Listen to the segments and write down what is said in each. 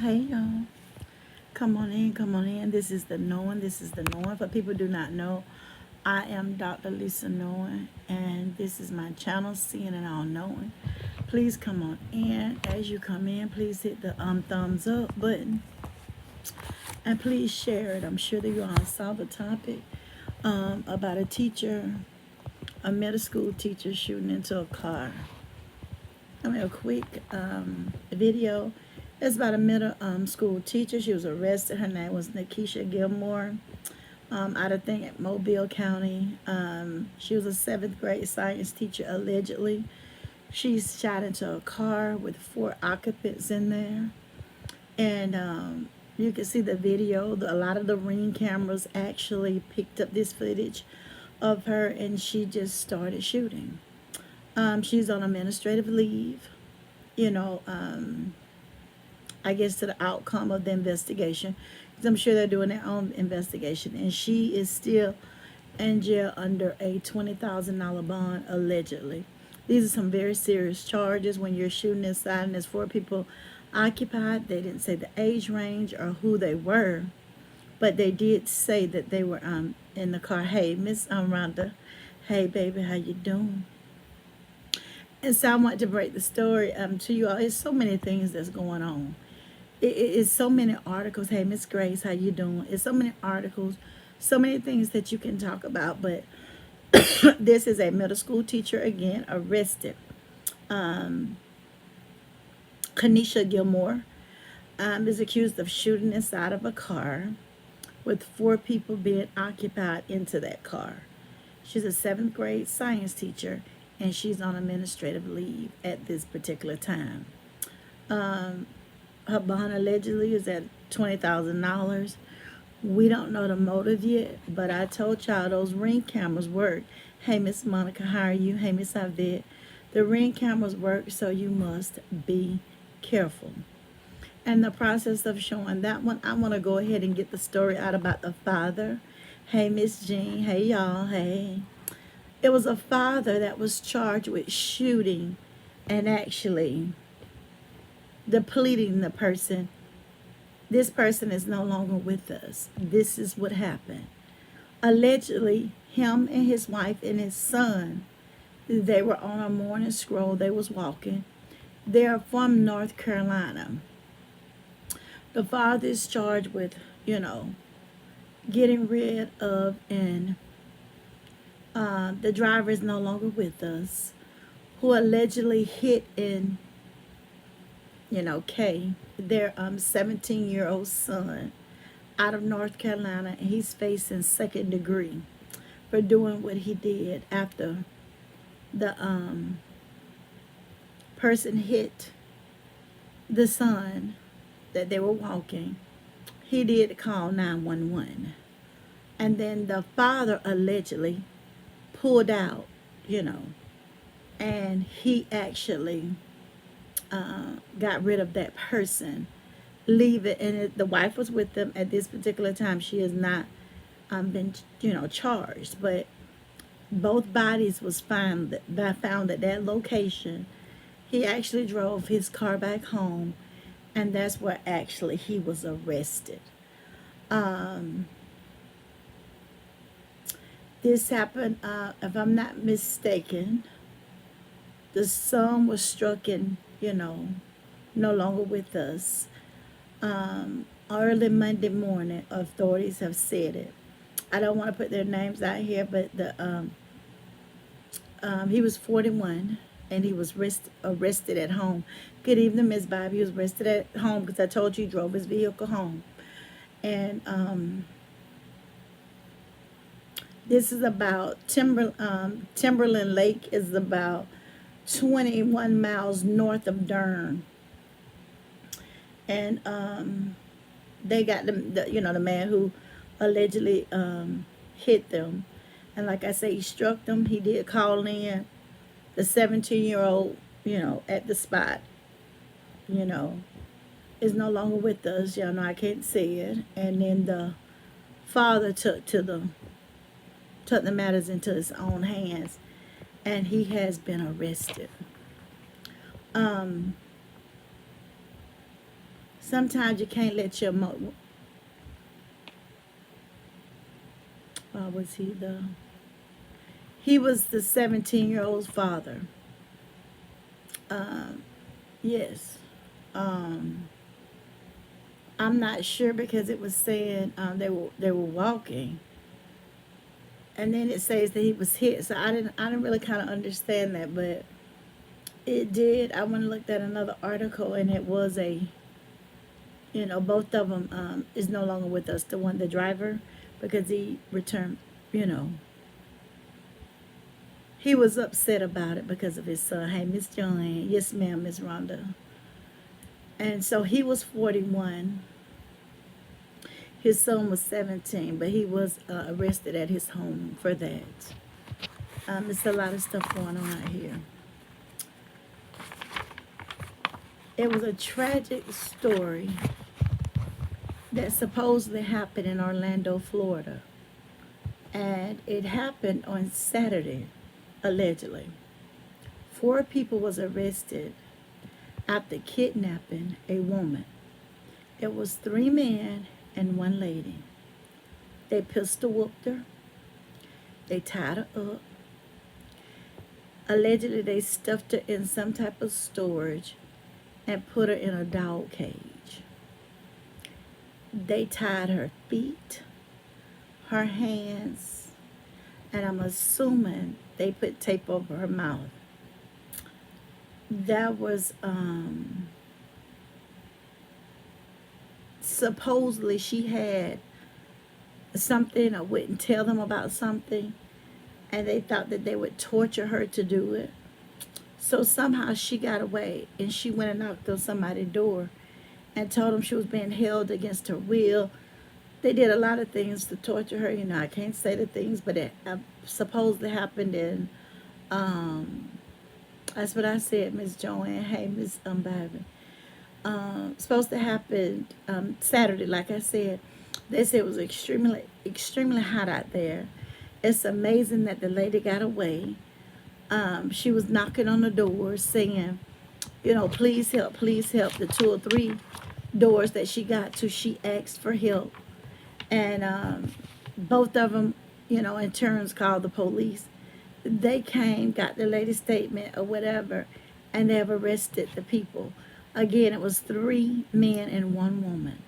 Hey y'all. Come on in, come on in. This is the knowing. This is the knowing. For people who do not know, I am Dr. Lisa Knowing, and this is my channel, Seeing and All Knowing. Please come on in. As you come in, please hit the thumbs up button and please share it. I'm sure that you all saw the topic about a teacher, a middle school teacher shooting into a car. A quick video. It's about a middle school teacher. She was arrested. Her name was Nikisha Gilmore, out of Mobile County. She was a 7th grade science teacher, allegedly. She shot into a car with 4 occupants in there. And you can see the video. A lot of the Ring cameras actually picked up this footage of her, and she just started shooting. She's on administrative leave, I guess to the outcome of the investigation, because I'm sure they're doing their own investigation. And she is still in jail under a $20,000 bond, allegedly. These are some very serious charges when you're shooting inside and there's 4 people occupied. They didn't say the age range or who they were, but they did say that they were in the car. Hey, Miss Rhonda. Hey, baby, how you doing? And so I want to break the story to you all. It's so many things that's going on. It's so many articles. Hey, Miss Grace, how you doing? It's so many articles, so many things that you can talk about. But this is a middle school teacher, again, arrested. Kanisha Gilmore is accused of shooting inside of a car with 4 people being occupied into that car. She's a 7th grade science teacher, and she's on administrative leave at this particular time. Her bond allegedly is at $20,000. We don't know the motive yet, but I told y'all those Ring cameras work. Hey, Miss Monica, how are you? Hey, Miss Yvette. The Ring cameras work, so you must be careful. And the process of showing that one, I want to go ahead and get the story out about the father. Hey, Miss Jean. Hey, y'all. Hey. It was a father that was charged with shooting and actually depleting the person. This person is no longer with us. This is what happened. Allegedly, him and his wife and his son, they were on a morning stroll. They was walking. They are from North Carolina. The father is charged with, getting rid of, and the driver is no longer with us, who allegedly hit and, Kay, their 17-year-old son out of North Carolina, and he's facing 2nd degree for doing what he did after the person hit the son that they were walking. He did call 911. And then the father allegedly pulled out, and he actually got rid of that person, leave it. And the wife was with them at this particular time. She has not been, charged, but both bodies was found at that location. He actually drove his car back home, and that's where actually he was arrested. This happened, if I'm not mistaken, the son was struck and, no longer with us. Early Monday morning, authorities have said it. I don't want to put their names out here, but he was 41, and he was arrested at home. Good evening, Miss Bobby. He was arrested at home because I told you he drove his vehicle home. And this is about Timberland Lake is about 21 miles north of Durham. And they got the man who allegedly hit them. And like I say, he struck them. He did call in the 17-year-old, at the spot, is no longer with us. Y'all know I can't say it. And then the father took the matters into his own hands, and he has been arrested. Sometimes you can't let your was he was the 17-year-old's father. Um, yes. Um, I'm not sure because it was saying they were walking, and then it says that he was hit. So I didn't really kind of understand that, but it did. I went and looked at another article, and it was both of them is no longer with us. The driver, because he returned, you know, he was upset about it because of his son. Hey, Miss Joanne. Yes, ma'am, Miss Rhonda. And so he was 41. His son was 17, but he was arrested at his home for that. There's a lot of stuff going on out here. It was a tragic story that supposedly happened in Orlando, Florida. And it happened on Saturday, allegedly. 4 people was arrested after kidnapping a woman. It was 3 men and 1 lady. They pistol whooped her. They tied her up. Allegedly, they stuffed her in some type of storage and put her in a dog cage. They tied her feet, her hands, and I'm assuming they put tape over her mouth. That was supposedly she had something or wouldn't tell them about something, and they thought that they would torture her to do it. So somehow she got away, and she went and knocked on somebody's door and told them she was being held against her will. They did a lot of things to torture her. I can't say the things, but it supposedly happened in that's what I said, Miss Joanne. Hey, Miss Bobby. Supposed to happen Saturday, like I said. They said it was extremely, extremely hot out there. It's amazing that the lady got away. She was knocking on the door, singing, please help, please help. The 2 or 3 doors that she got to, she asked for help. And both of them, in turns called the police. They came, got the lady's statement or whatever, and they have arrested the people. Again, it was 3 men and 1 woman.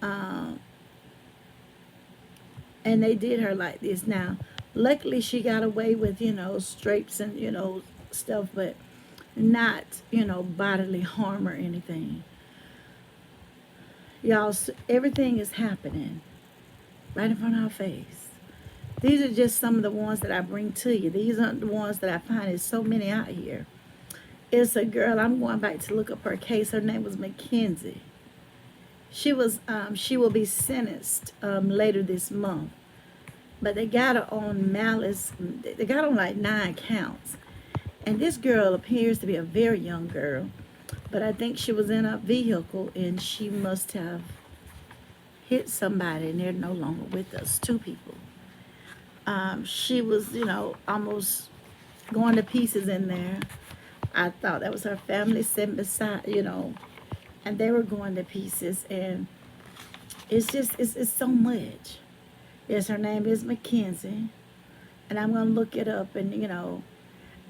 And they did her like this. Now, luckily she got away with, strapes and, stuff, but not, bodily harm or anything. Y'all, everything is happening right in front of our face. These are just some of the ones that I bring to you. These aren't the ones that I find. There's so many out here. It's a girl. I'm going back to look up her case. Her name was Mackenzie. She will be sentenced later this month. But they got her on malice. They got on like 9 counts. And this girl appears to be a very young girl. But I think she was in a vehicle and she must have hit somebody, and they're no longer with us. 2 people. She was, almost going to pieces in there. I thought that was her family sitting beside, and they were going to pieces. And it's just, it's so much. Yes, her name is Mackenzie. And I'm going to look it up, and,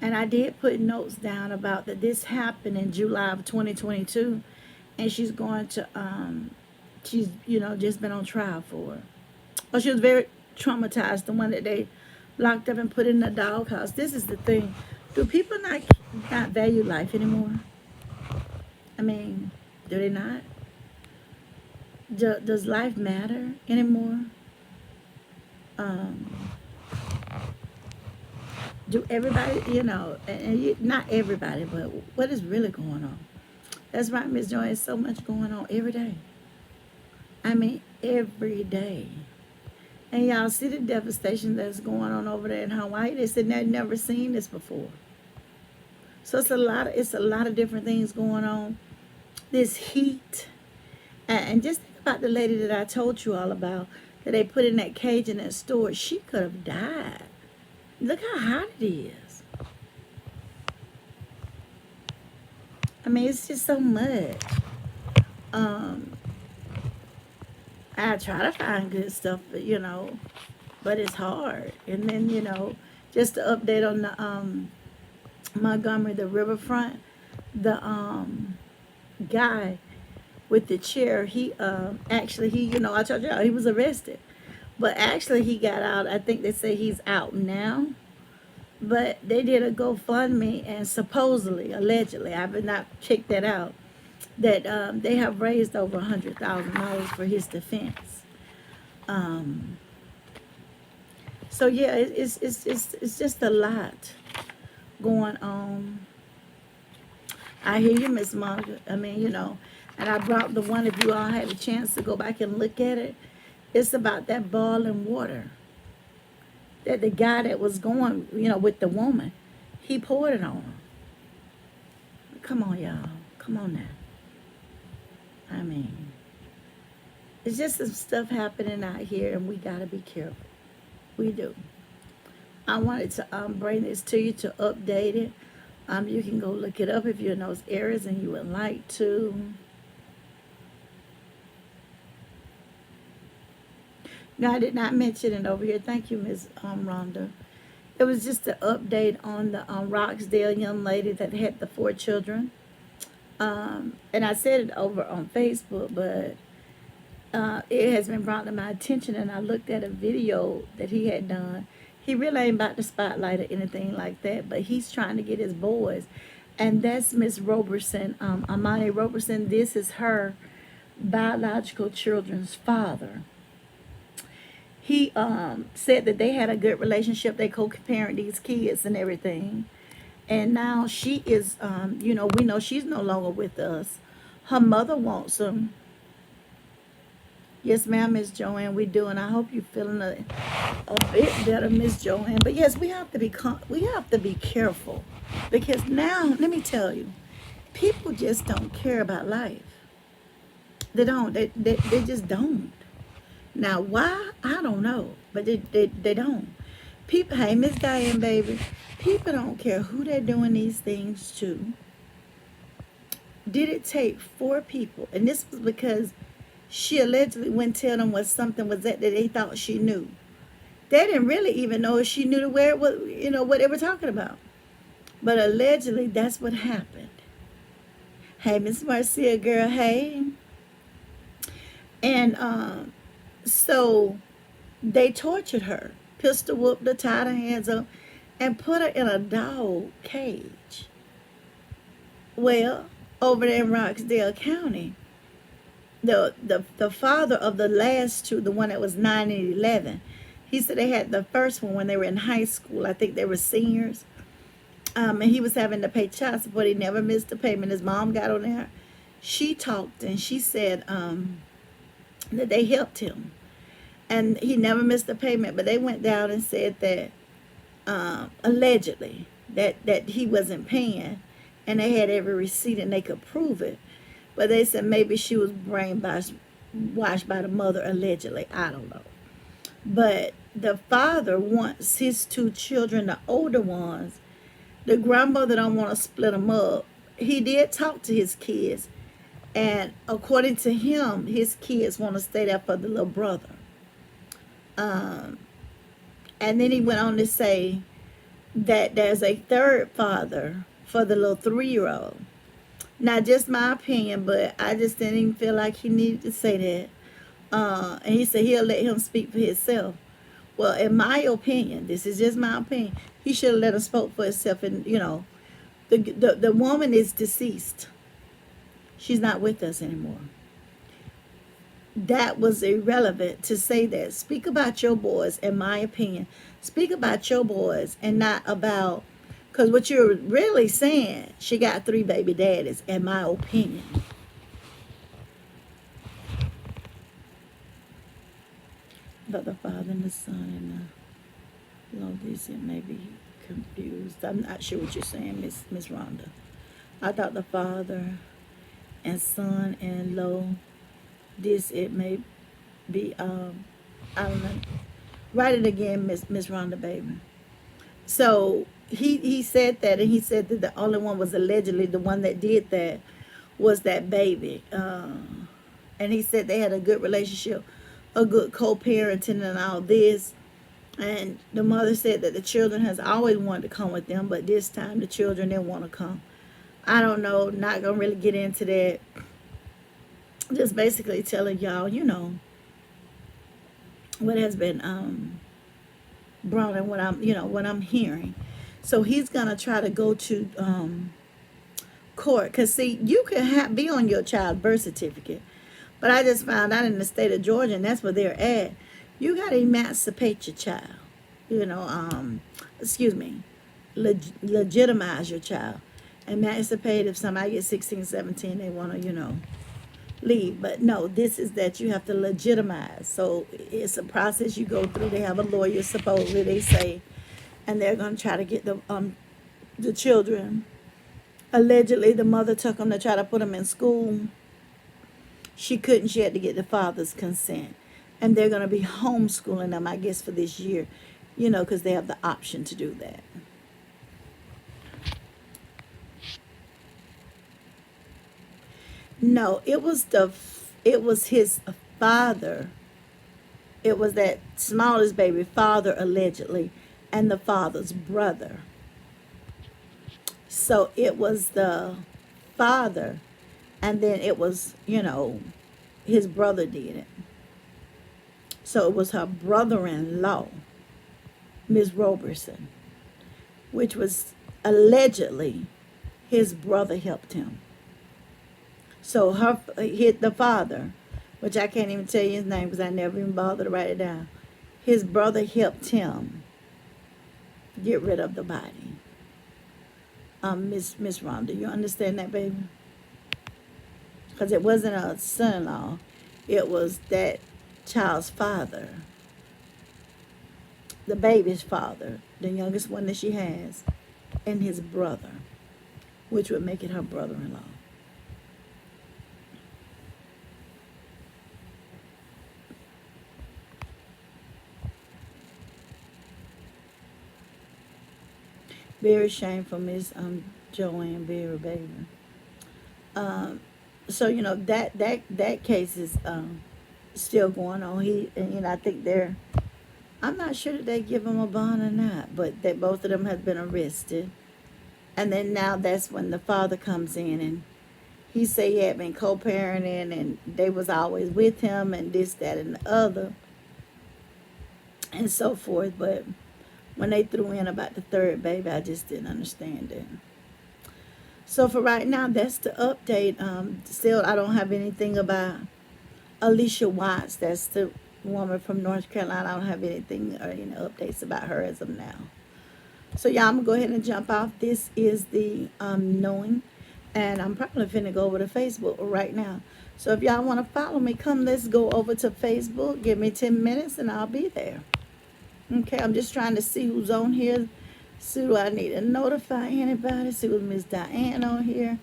and I did put notes down about that this happened in July of 2022. And she's going to, she's, just been on trial for it. Well, she was very traumatized, the one that they locked up and put in the doghouse. This is the thing. Do people not value life anymore? I mean, do they not? Does life matter anymore? Do everybody, not everybody, but what is really going on? That's right, Miss Joy. There's so much going on every day. I mean, every day. And y'all see the devastation that's going on over there in Hawaii. They said they'd never seen this before. So it's a lot of different things going on. This heat. And just think about the lady that I told you all about, that they put in that cage in that storage. She could have died. Look how hot it is. I mean, it's just so much. Um, I try to find good stuff, but it's hard. And then, just to update on the Montgomery, the riverfront, the guy with the chair, he actually I told you he was arrested. But actually he got out. I think they say he's out now. But they did a GoFundMe and supposedly, allegedly, I have not checked that out, that they have raised over $100,000 for his defense. Um, so yeah, it's just a lot going on. I hear you, Miss Monica. I mean, and I brought the one, if you all had a chance to go back and look at it, it's about that boiling water. That the guy that was going, with the woman, he poured it on her. Come on, y'all. Come on now. I mean, it's just some stuff happening out here, and we got to be careful. We do. I wanted to bring this to you to update it. You can go look it up if you're in those areas and you would like to. No, I did not mention it over here. Thank you, Ms. Rhonda. It was just an update on the Roxdale young lady that had the 4 children. And I said it over on Facebook, but it has been brought to my attention, and I looked at a video that he had done. He really ain't about the spotlight or anything like that, but he's trying to get his boys. And that's Miss Roberson, Amani Roberson. This is her biological children's father. He said that they had a good relationship. They co-parent these kids and everything. And now she is, we know she's no longer with us. Her mother wants them. Yes, ma'am, Miss Joanne, we do, and I hope you're feeling a bit better, Miss Joanne. But yes, we have to be careful, because now, let me tell you, people just don't care about life. They don't. They just don't. Now, why? I don't know, but they don't. People, hey, Miss Diane, baby, people don't care who they're doing these things to. Did it take 4 people? And this was because she allegedly wouldn't tell them what something was that they thought she knew. They didn't really even know if she knew to where it was, what they were talking about. But allegedly, that's what happened. Hey, Miss Marcia, girl, hey. And so they tortured her, pistol whooped her, tied her hands up, and put her in a dog cage. Well, over there in Roxdale County, the father of the last 2, the one that was 9 and 11, he said they had the first one when they were in high school. I think they were seniors. And he was having to pay child support. He never missed a payment. His mom got on there. She talked and she said that they helped him. And he never missed a payment. But they went down and said that allegedly that he wasn't paying. And they had every receipt and they could prove it. But they said maybe she was brainwashed by the mother, allegedly. I don't know. But the father wants his 2 children, the older ones. The grandmother don't want to split them up. He did talk to his kids. And according to him, his kids want to stay there for the little brother. And then he went on to say that there's a 3rd father for the little 3-year-old. Not just my opinion, but I just didn't even feel like he needed to say that. And he said he'll let him speak for himself. Well, in my opinion, this is just my opinion, he should have let him speak for himself. And, the woman is deceased. She's not with us anymore. That was irrelevant to say that. Speak about your boys, in my opinion. Speak about your boys and not about... Because what you're really saying, she got 3 baby daddies, in my opinion. But the father and the son and the Lord, these may be confused. I'm not sure what you're saying, Miss Rhonda. I thought the father and son and lo, this it may be I don't know. Write it again, Miss Rhonda, baby. So he said that, and he said that the only one was allegedly the one that did that was that baby. And he said they had a good relationship, a good co-parenting and all this. And the mother said that the children has always wanted to come with them, but this time the children didn't want to come. I don't know, not gonna really get into that. Just basically telling y'all, what has been brought in, what I'm hearing. So he's gonna try to go to court, cause see, you can be on your child birth certificate, but I just found out in the state of Georgia, and that's where they're at. You gotta emancipate your child. Excuse me, legitimize your child. Emancipate, if somebody gets 16, 17, they want to, leave. But no, this is that you have to legitimize. So it's a process you go through. They have a lawyer, supposedly, they say, and they're going to try to get the children. Allegedly, the mother took them to try to put them in school. She couldn't. She had to get the father's consent. And they're going to be homeschooling them, I guess, for this year, because they have the option to do that. No, it was his father. It was that smallest baby father, allegedly, and the father's brother. So it was the father, and then it was, his brother did it. So it was her brother-in-law, Miss Roberson, which was allegedly his brother helped him. So the father, which I can't even tell you his name because I never even bothered to write it down. His brother helped him get rid of the body. Miss Rhonda, you understand that, baby? Because it wasn't a son-in-law. It was that child's father, the baby's father, the youngest one that she has, and his brother, which would make it her brother-in-law. Very shameful, Miss Joanne Berry, baby. So that case is still going on. I think I'm not sure that they give him a bond or not, but that both of them have been arrested. And then now that's when the father comes in, and he said he had been co-parenting, and they was always with him, and this, that, and the other, and so forth. But when they threw in about the third baby, I just didn't understand it. So for right now, that's the update. Still, I don't have anything about Alicia Watts. That's the woman from North Carolina. I don't have anything or any updates about her as of now. So yeah, I'm going to go ahead and jump off. This is the knowing. And I'm probably finna go over to Facebook right now. So if y'all want to follow me, let's go over to Facebook. Give me 10 minutes and I'll be there. Okay, I'm just trying to see who's on here. See, do I need to notify anybody? See, was Miss Diane on here?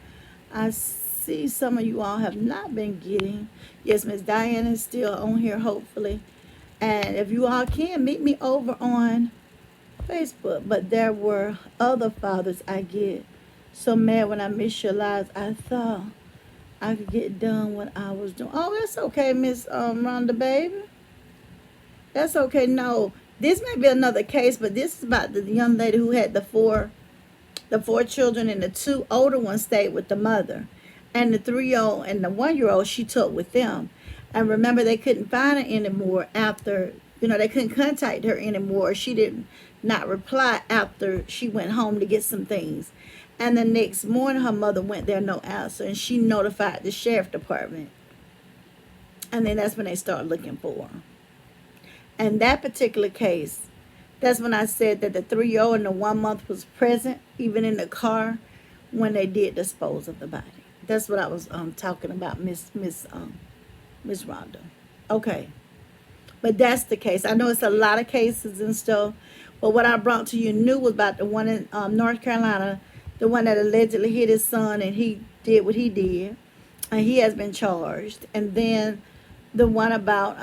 I see some of you all have not been getting. Yes, Miss Diane is still on here, hopefully. And if you all can, meet me over on Facebook. But there were other fathers I get so mad when I miss your lives. I thought I could get done what I was doing. Oh, that's okay, Miss Rhonda, baby. That's okay. No. This may be another case, but this is about the young lady who had the four children, and the two older ones stayed with the mother. And the 3-year-old and the 1-year-old she took with them. And remember, they couldn't find her anymore after, they couldn't contact her anymore. She did not reply after she went home to get some things. And the next morning, her mother went there, no answer, and she notified the sheriff department. And then that's when they started looking for her. And that particular case, that's when I said that the 3-year-old and the 1 month was present, even in the car, when they did dispose of the body. That's what I was talking about, Miss Rhonda. Okay. But that's the case. I know it's a lot of cases and stuff, but what I brought to you new was about the one in North Carolina, the one that allegedly hit his son, and he did what he did, and he has been charged. And then the one about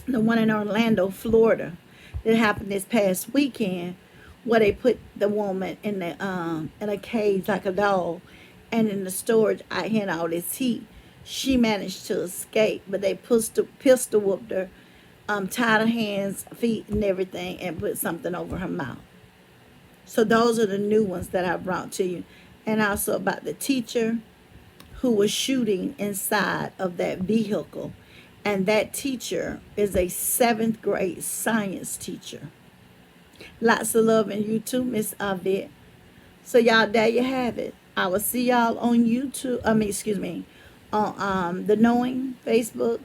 the one in Orlando, Florida, that happened this past weekend, where they put the woman in a cage like a doll, and in the storage I had all this heat. She managed to escape, but they pistol whooped her, tied her hands, feet, and everything, and put something over her mouth. So those are the new ones that I brought to you. And also about the teacher who was shooting inside of that vehicle. And that teacher is a 7th grade science teacher. Lots of love in you too, Miss Avette. So y'all, there you have it. I will see y'all on YouTube. On the Knowing Facebook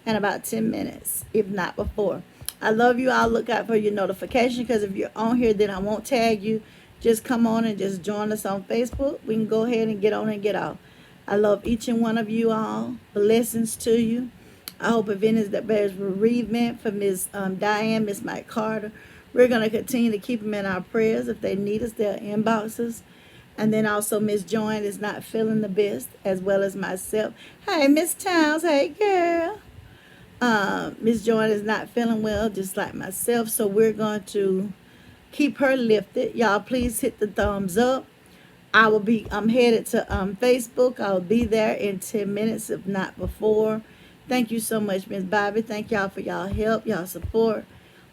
in about 10 minutes, if not before. I love you. I'll look out for your notification, because if you're on here, then I won't tag you. Just come on and just join us on Facebook. We can go ahead and get on and get off. I love each and one of you all. Blessings to you. I hope if any that bears bereavement for Miss Diane, Miss Mike Carter, we're going to continue to keep them in our prayers. If they need us, they'll inbox us. And then also Miss Joanne is not feeling the best, as well as myself. Hey, Miss Towns. Hey, girl. Miss Joanne is not feeling well, just like myself. So we're going to keep her lifted. Y'all, please hit the thumbs up. I'm headed to Facebook. I'll be there in 10 minutes, if not before. Thank you so much, Miss Bobby. Thank y'all for y'all help, y'all support.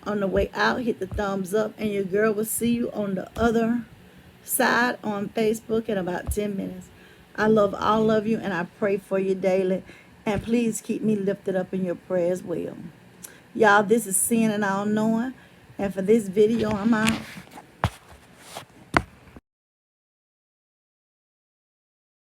On the way out, hit the thumbs up, and your girl will see you on the other side on Facebook in about 10 minutes. I love all of you, and I pray for you daily. And please keep me lifted up in your prayers as well. Y'all, this is Seeing and All Knowing. And for this video, I'm out.